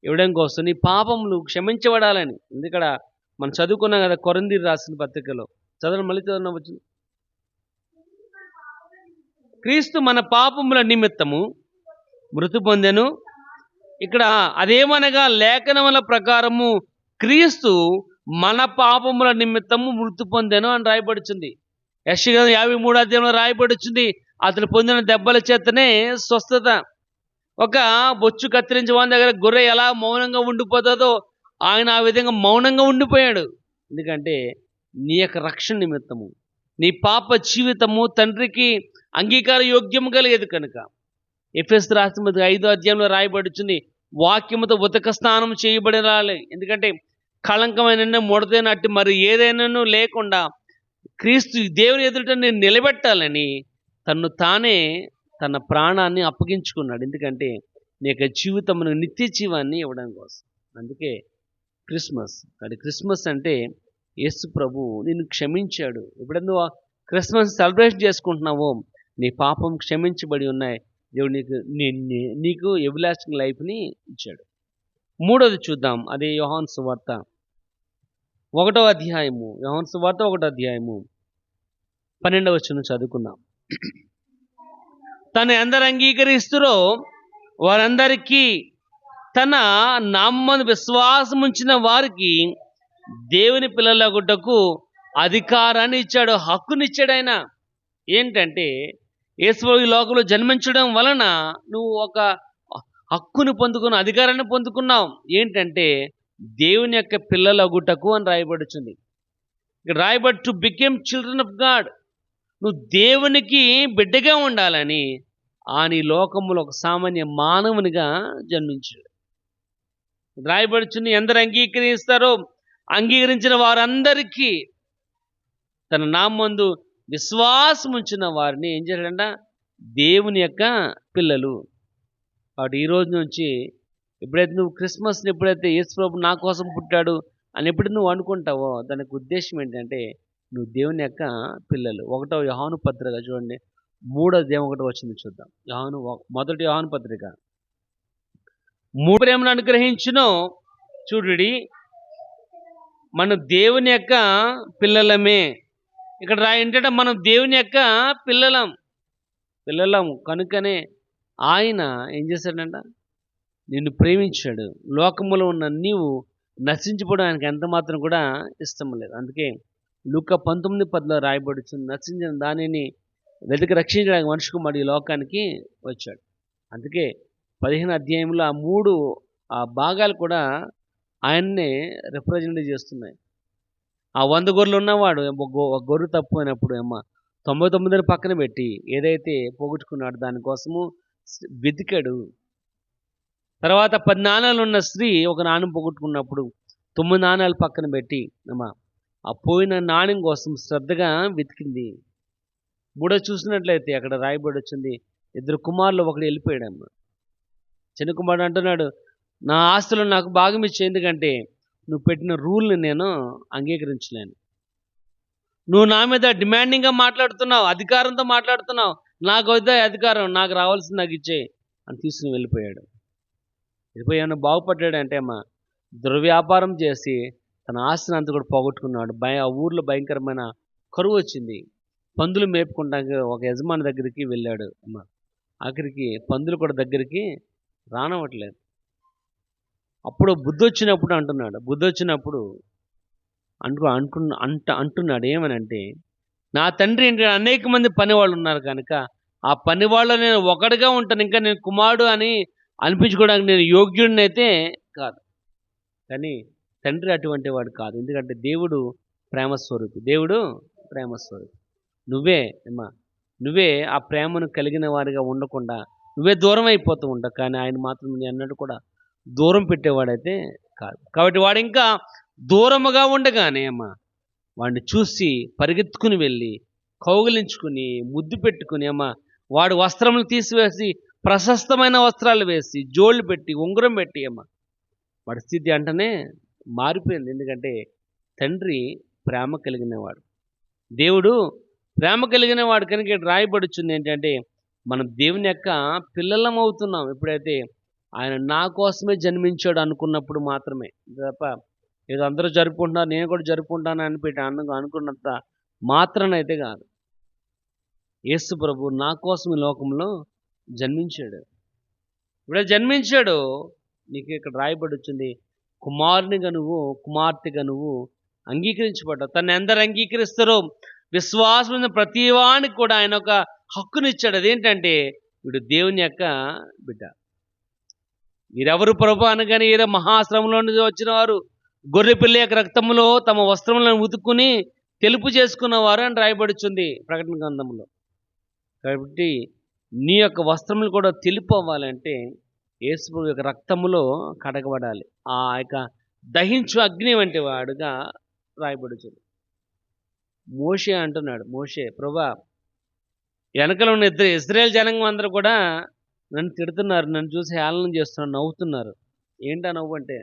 ఇవ్వడం కోసం, నీ పాపములు క్షమించబడాలని. ఎందుకడ మనం చదువుకున్నాం కదా కొరింథీయులకు రాసిన పత్రికలో. చదవడం మళ్ళీ చదవడం వచ్చింది. క్రీస్తు మన పాపముల నిమిత్తము మృతి పొందెను. ఇక్కడ అదేమనగా లేఖనముల ప్రకారము క్రీస్తు మన పాపముల నిమిత్తము మృతి పొందెను అని రాయబడుచుంది. యెషయా 53వ అధ్యాయంలో రాయబడుచుంది, అతను పొందిన దెబ్బల చేతనే స్వస్థత. ఒక బొచ్చు కత్తిరించి వాని దగ్గర గొర్రె ఎలా మౌనంగా ఉండిపోతుందో ఆయన ఆ విధంగా మౌనంగా ఉండిపోయాడు. ఎందుకంటే నీ యొక్క రక్షణ నిమిత్తము, నీ పాప జీవితము తండ్రికి అంగీకార యోగ్యము కలిగేది కనుక. ఎఫెసు రాసిన 5వ అధ్యాయంలో రాయబడుచుంది, వాక్యముతో ఉతక స్నానం చేయబడాలి. ఎందుకంటే కళంకమైన ముడతైనట్టు మరి ఏదైనాను లేకుండా క్రీస్తు దేవుని ఎదుట నేను నిలబెట్టాలని తన్ను తానే తన ప్రాణాన్ని అప్పగించుకున్నాడు. ఎందుకంటే నీ యొక్క జీవితమును నిత్య జీవాన్ని ఇవ్వడం కోసం. అందుకే క్రిస్మస్. అది క్రిస్మస్ అంటే యేసు ప్రభు నిన్ను క్షమించాడు. ఎప్పుడైనా నువ్వు క్రిస్మస్ సెలబ్రేషన్ చేసుకుంటున్నావో నీ పాపం క్షమించబడి ఉన్నాయి. దేవుడు నీకు ఎవర్లాస్టింగ్ లైఫ్ని ఇచ్చాడు. మూడోది చూద్దాం, అదే యోహాను సువార్త 1వ అధ్యాయము. యోహాను సువార్త 1వ అధ్యాయము 12వ వచనం చదువుకుందాం. తను ఎందరు అంగీకరిస్తురో వారందరికీ తన నామమున విశ్వాసం ఉంచిన వారికి దేవుని పిల్లలగుటకు అధికారాన్ని ఇచ్చాడు, హక్కునిచ్చాడు ఆయన. ఏంటంటే యేసు ఈ లోకంలో జన్మించడం వలన నువ్వు ఒక హక్కును పొందుకున్నావు, అధికారాన్ని పొందుకున్నావు. ఏంటంటే దేవుని యొక్క పిల్లలగుటకు అని రాయబడుతుంది. ఇక్కడ రాయబడి to became children of God. నువ్వు దేవునికి బిడ్డగా ఉండాలని ఆయన ఈ లోకములో ఒక సామాన్య మానవునిగా జన్మించాడు. రాయబడుచుని ఎందరు అంగీకరిస్తారో అంగీకరించిన వారందరికీ తన నామందు విశ్వాసం ఉంచిన వారిని ఏం చేశాడంట, దేవుని యొక్క పిల్లలు. కాబట్టి ఈ రోజు నుంచి ఎప్పుడైతే నువ్వు క్రిస్మస్ని, ఎప్పుడైతే యేసు ప్రభు నా కోసం పుట్టాడు అని ఎప్పుడు నువ్వు అనుకుంటావో దానికి ఉద్దేశం ఏంటంటే నువ్వు దేవుని యొక్క పిల్లలు. 1వ యోహాను పత్రిక చూడండి, 3వ అధ్యాయం 1వ వచనం చూద్దాం. మొదటి యోహాను పత్రిక 3 ప్రేమను అనుగ్రహించును. చూడుడి, మనం దేవుని యొక్క పిల్లలమే. ఇక్కడ ఏంటంటే మనం దేవుని యొక్క పిల్లలం కనుకనే ఆయన ఏం చేశాడంట, నిన్ను ప్రేమించాడు. లోకములో ఉన్న నీవు నశించిపోవడం ఆయనకి ఎంత మాత్రం కూడా ఇష్టం లేదు. అందుకే లూకా 19:10 రాయబడుచుంది, నశించిన దానిని వెతికి రక్షించడానికి మనిషి కుమారుడు ఈ లోకానికి వచ్చాడు. అందుకే 15వ అధ్యాయంలో ఆ 3 భాగాలు కూడా ఆయన్నే రిప్రజెంట్ చేస్తున్నాయి. ఆ 100 గొర్రెలు ఉన్నవాడు ఒక గొర్రె తప్పిపోయినప్పుడు 99ని పక్కన పెట్టి ఏదైతే పోగొట్టుకున్నాడు దానికోసము వెతికాడు. తర్వాత 10 నాణాలు ఉన్న స్త్రీ ఒక నాణ్యం పోగొట్టుకున్నప్పుడు 9 నాణాలు పక్కన పెట్టి ఆ పోయిన నాణ్యం కోసం శ్రద్ధగా వెతికింది. 3 చూసినట్లయితే అక్కడ రాయబడి వచ్చింది, 2 కుమారులు ఒకడు వెళ్ళిపోయాడమ్మ. చిన్న కుమారుడు అంటున్నాడు, నా ఆస్తులు నాకు భాగం ఇచ్చే, ఎందుకంటే నువ్వు పెట్టిన రూల్ని నేను అంగీకరించలేను. నువ్వు నా మీద డిమాండింగ్గా మాట్లాడుతున్నావు, అధికారంతో మాట్లాడుతున్నావు, నాకు వద్ద అధికారం, నాకు రావాల్సింది నాకు ఇచ్చే అని తీసుకుని వెళ్ళిపోయాడు. వెళ్ళిపోయాను బాగుపడ్డాడంటే దుర్వ్యాపారం చేసి తన ఆస్తిని అంతా కూడా పోగొట్టుకున్నాడు. ఆ ఊర్లో భయంకరమైన కరువు వచ్చింది. పందులు మేపుకుంటానికి ఒక యజమాని దగ్గరికి వెళ్ళాడు. ఆఖరికి పందులు కూడా దగ్గరికి రానవట్లేదు. అప్పుడు బుద్ధి వచ్చినప్పుడు అంటున్నాడు ఏమనంటే, నా తండ్రి ఏంటి అనేక మంది పనివాళ్ళు ఉన్నారు కనుక ఆ పనివాళ్ళు నేను ఒకటిగా ఉంటాను, ఇంకా నేను కుమారుడు అని అనిపించుకోవడానికి నేను యోగ్యుడిని అయితే కాదు. కానీ తండ్రి అటువంటి వాడు కాదు. ఎందుకంటే దేవుడు ప్రేమస్వరూపి. నువ్వే ఆ ప్రేమను కలిగిన వారిగా ఉండకుండా నువ్వే దూరం అయిపోతూ ఉంటావు. కానీ ఆయన మాత్రం నీ అన్నట్టు కూడా దూరం పెట్టేవాడైతే కాదు. కాబట్టి వాడు ఇంకా దూరముగా ఉండగానే అమ్మా వాడిని చూసి పరిగెత్తుకుని వెళ్ళి కౌగిలించుకుని ముద్దు పెట్టుకుని అమ్మా వాడు వస్త్రములు తీసివేసి ప్రశస్తమైన వస్త్రాలు వేసి జోళ్ళు పెట్టి ఉంగరం పెట్టి అమ్మ వాడి స్థితి అంటనే మారిపోయింది. ఎందుకంటే తండ్రి ప్రేమ కలిగినవాడు, దేవుడు ప్రేమ కలిగిన వాడు కనుక రాయబడుచుంది ఏంటంటే మనం దేవుని యొక్క పిల్లలం అవుతున్నాం ఎప్పుడైతే ఆయన నా కోసమే జన్మించాడు అనుకున్నప్పుడు మాత్రమే. తప్ప ఏదో అందరూ జరుపుకుంటున్నారు నేను కూడా జరుపుకుంటాను అనిపెట్టి అనుకున్నంత మాత్రనైతే కాదు. యేసు ప్రభు నా కోసం ఈ లోకంలో జన్మించాడు. ఇప్పుడు జన్మించాడు నీకు ఇక్కడ రాయబడి వచ్చింది, కుమారునిగా నువ్వు కుమార్తెగా నువ్వు అంగీకరించబడ్డావు. తను ఎందరు అంగీకరిస్తారో విశ్వాసం ప్రతి వానికి కూడా ఆయన ఒక హక్కునిచ్చాడు. అదేంటంటే వీడు దేవుని యొక్క బిడ్డ. వీరెవరు ప్రభు అనగానే ఏదో మహాశ్రమంలో నుంచి వచ్చిన వారు గొర్రెపిల్ల యొక్క రక్తంలో తమ వస్త్రములను ఉతుక్కుని తెలుపు చేసుకున్నవారు అని రాయబడుచుంది ప్రకటన గ్రంథంలో. కాబట్టి నీ యొక్క వస్త్రములు కూడా తెలుపు అవ్వాలంటే యేసు యొక్క రక్తములో కడగబడాలి. ఆ యొక్క దహించు అగ్ని వంటి వాడుగా రాయబడుచుంది. మోషే అంటున్నాడు, మోషే ప్రభా వెనకలో ఉన్న ఇజ్రాయేల్ జనాంగం అందరూ కూడా నన్ను తిడుతున్నారు, నన్ను చూసి హేళన చేస్తున్నారు, నవ్వుతున్నారు. ఏంటా నవ్వు అంటే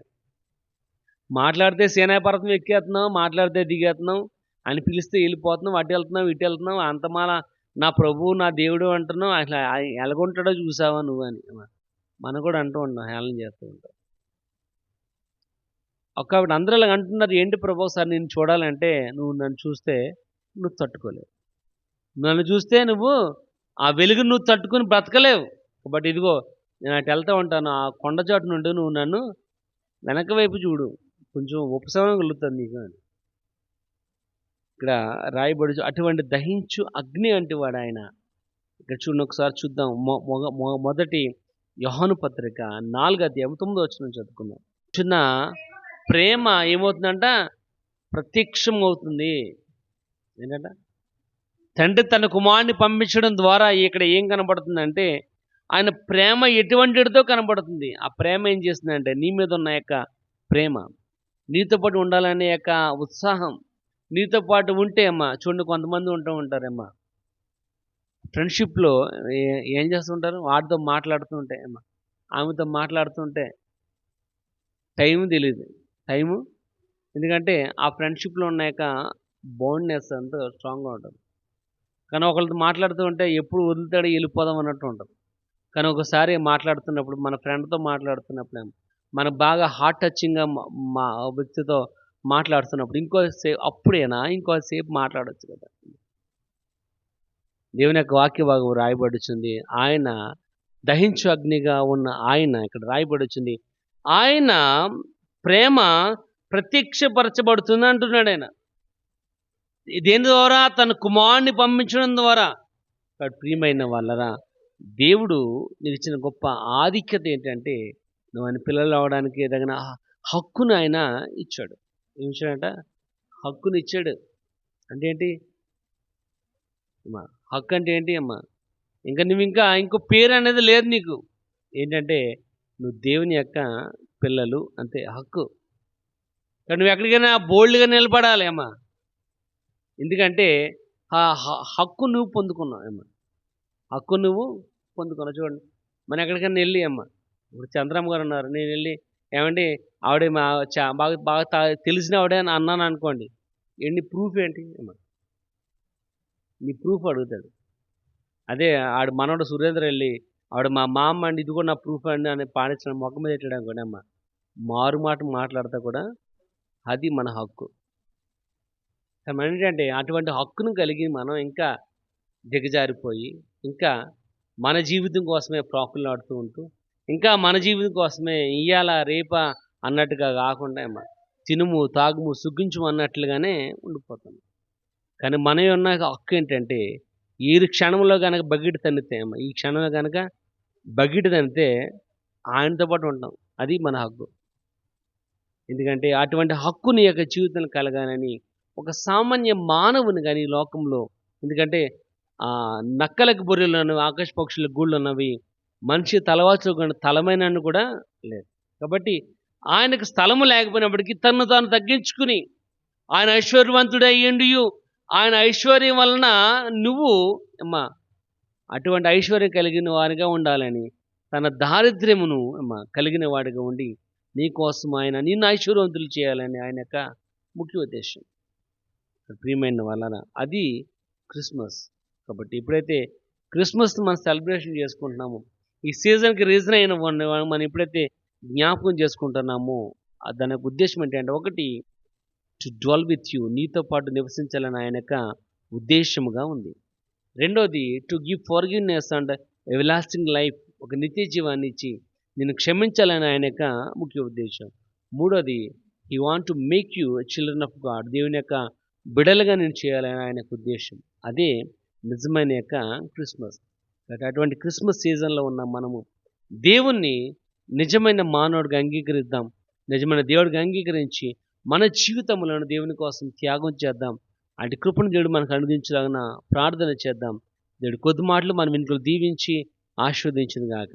మాట్లాడితే సేనా పర్వతం ఎక్కేస్తున్నావు, మాట్లాడితే దిగేస్తున్నావు, అని పిలిస్తే వెళ్ళిపోతున్నావు, అటు వెళ్తున్నావు ఇటు వెళ్తున్నావు, అంతమాల నా ప్రభువు నా దేవుడు అంటున్నావు, అసలు ఎలాగుంటాడో చూసావా నువ్వు అని మనం కూడా అంటూ ఉంటాం, హేళన చేస్తూ ఉంటాం. ఒకప్పుడు అందరూ ఇలా అంటున్నారు, ఏంటి ప్రభు సార్ నేను చూడాలంటే నువ్వు నన్ను చూస్తే నువ్వు తట్టుకోలేవు, నన్ను చూస్తే నువ్వు ఆ వెలుగు నువ్వు తట్టుకుని బ్రతకలేవు. బట్ ఇదిగో నేను అటు వెళ్తూ ఉంటాను, ఆ కొండ చాటు నుండి నువ్వు నన్ను వెనక వైపు చూడు, కొంచెం ఉపశమనం కలుగుతుంది నీకు అని ఇక్కడ రాయబడి. అటువంటి దహించు అగ్ని అంటే వాడు ఆయన. ఇక్కడ చూడండి ఒకసారి చూద్దాం. మొదటి యోహాను పత్రిక 4:9 చదువుకుందాం. చిన్న ప్రేమ ఏమవుతుందంట, ప్రత్యక్షం అవుతుంది. ఏంటంట, తండ్రి తన కుమారుని పంపించడం ద్వారా ఇక్కడ ఏం కనబడుతుందంటే ఆయన ప్రేమ ఎటువంటితో కనబడుతుంది. ఆ ప్రేమ ఏం చేస్తుందంటే నీ మీద ఉన్న యొక్క ప్రేమ, నీతో పాటు ఉండాలనే యొక్క ఉత్సాహం, నీతో పాటు ఉంటే అమ్మా చూడండి కొంతమంది ఉంటూ ఉంటారమ్మా ఫ్రెండ్షిప్లో ఏం చేస్తుంటారు, వాడితో మాట్లాడుతుంటే అమ్మా ఆమెతో మాట్లాడుతుంటే టైం తెలియదు, టైము ఎందుకంటే ఆ ఫ్రెండ్షిప్లో ఉన్న యొక్క బాండ్నెస్ అంతా స్ట్రాంగ్గా ఉంటుంది. కానీ ఒకరితో మాట్లాడుతూ ఉంటే ఎప్పుడు వదులుతాడు వెళ్ళిపోదాం అన్నట్టు ఉంటుంది. కానీ ఒకసారి మాట్లాడుతున్నప్పుడు మన ఫ్రెండ్తో మాట్లాడుతున్నప్పుడు మనకు బాగా హార్ట్ టచింగ్గా మా వ్యక్తితో మాట్లాడుతున్నప్పుడు ఇంకోసేపు అప్పుడేనా ఇంకోసేపు మాట్లాడవచ్చు కదా. దేవుని యొక్క వాక్య భాగం రాయబడుచుంది, ఆయన దహించు అగ్నిగా ఉన్న ఆయన ఇక్కడ రాయబడుచుంది, ఆయన ప్రేమ ప్రత్యక్షపరచబడుతుంది అంటున్నాడు. ఆయన దేని ద్వారా, తన కుమారుని పంపించడం ద్వారా. ప్రియమైన వాళ్ళరా, దేవుడు నీకు ఇచ్చిన గొప్ప ఆధిక్యత ఏంటంటే నువ్వు ఆయన పిల్లలు అవడానికి తగిన హక్కును ఆయన ఇచ్చాడు. ఏమి ఇచ్చాడంట, హక్కుని ఇచ్చాడు. అంటే ఏంటి అమ్మా, హక్కు అంటే ఏంటి అమ్మా, ఇంకా నువ్వు ఇంకో పేరు అనేది లేదు నీకు. ఏంటంటే నువ్వు దేవుని యొక్క పిల్లలు అంతే, హక్కు. కానీ నువ్వు ఎక్కడికైనా బోల్డ్గా నిలబడాలి అమ్మా, ఎందుకంటే ఆ హక్కు నువ్వు పొందుకున్నావు అమ్మా, హక్కు నువ్వు పొందుకున్నావు. చూడండి మనం ఎక్కడికైనా వెళ్ళి అమ్మ, ఇప్పుడు చంద్రమ్మ గారు ఉన్నారు, నేను వెళ్ళి ఏమండి ఆవిడే మా బాగా బాగా తెలిసిన ఆవిడే అని అన్నాను అనుకోండి, ఏంటి ప్రూఫ్ ఏంటి అమ్మ, నీ ప్రూఫ్ అడుగుతాడు. అదే ఆడు మనోడు సురేంద్ర వెళ్ళి ఆవిడ మా అమ్మ అండి, ఇది కూడా నా ప్రూఫ్ అండి అని పాడించడం మొక్క మీద పెట్టడం కూడా అమ్మ, మారు మాట మాట్లాడతా కూడా అది మన హక్కు. ఏంటంటే అటువంటి హక్కును కలిగి మనం ఇంకా దిగజారిపోయి ఇంకా మన జీవితం కోసమే ప్రాకులాడుతూ ఉంటూ ఇంకా మన జీవితం కోసమే ఇయ్యాల రేపా అన్నట్టుగా కాకుండా తినుము తాగుము సుగ్గించుము అన్నట్లుగానే ఉండిపోతాం. కానీ మన ఉన్న హక్కు ఏంటంటే ఈ క్షణంలో కనుక బగిటి తన్నితే ఈ క్షణంలో కనుక బగిటి తన్నితే ఆయనతో పాటు ఉంటాం, అది మన హక్కు. ఎందుకంటే అటువంటి హక్కు నీ యొక్క జీవితంలో కలగాలని ఒక సామాన్య మానవుని కానీ ఈ లోకంలో, ఎందుకంటే నక్కలకు బొర్రెలు ఉన్నవి, ఆకాశ పక్షులకు గూళ్ళు ఉన్నవి, మనిషి తలవాల్చుకున్న తలమైనను కూడా లేదు. కాబట్టి ఆయనకు స్థలము లేకపోయినప్పటికీ తన్ను తాను తగ్గించుకుని ఆయన ఐశ్వర్యవంతుడయ్యుండియు ఆయన ఐశ్వర్యం వలన నువ్వు అమ్మా అటువంటి ఐశ్వర్యం కలిగిన వారిగా ఉండాలని తన దారిద్ర్యమును కలిగిన వాడిగా ఉండి నీ కోసం ఆయన నిన్ను ఐశ్వర్యవంతులు చేయాలని ఆయన యొక్క ముఖ్య ఉద్దేశం. ప్రియమైన వలన అది క్రిస్మస్. కాబట్టి ఎప్పుడైతే క్రిస్మస్ మనం సెలబ్రేషన్ చేసుకుంటున్నామో, ఈ సీజన్కి రీజన్ అయిన మనం ఎప్పుడైతే జ్ఞాపకం చేసుకుంటున్నామో దాని యొక్క ఉద్దేశం ఏంటంటే, ఒకటి టు డ్వెల్ విత్ యూ, నీతో పాటు నివసించాలని ఆయన యొక్క ఉద్దేశముగా ఉంది. రెండోది to give forgiveness and ఎవలాస్టింగ్ life, ఒక నిత్య జీవాన్ని ఇచ్చి నిన్ను క్షమించాలని ఆయన యొక్క ముఖ్య ఉద్దేశం. మూడోది he want to make you children of God, దేవుని యొక్క బిడలుగా నేను చేయాలని ఆయన యొక్క ఉద్దేశం. అదే నిజమైన యొక్క క్రిస్మస్. అటువంటి క్రిస్మస్ సీజన్లో ఉన్న మనము దేవుణ్ణి నిజమైన మానవుడిగా అంగీకరిద్దాం. నిజమైన దేవుడిగా అంగీకరించి మన జీవితములను దేవుని కోసం త్యాగం చేద్దాం. అటు కృపను దేవుడు మనకు అనుగ్రహించలాగిన ప్రార్థన చేద్దాం. దేవుడు కొద్ది మాటలు మన వెనుకలు దీవించి ఆశీర్వదించును గాక.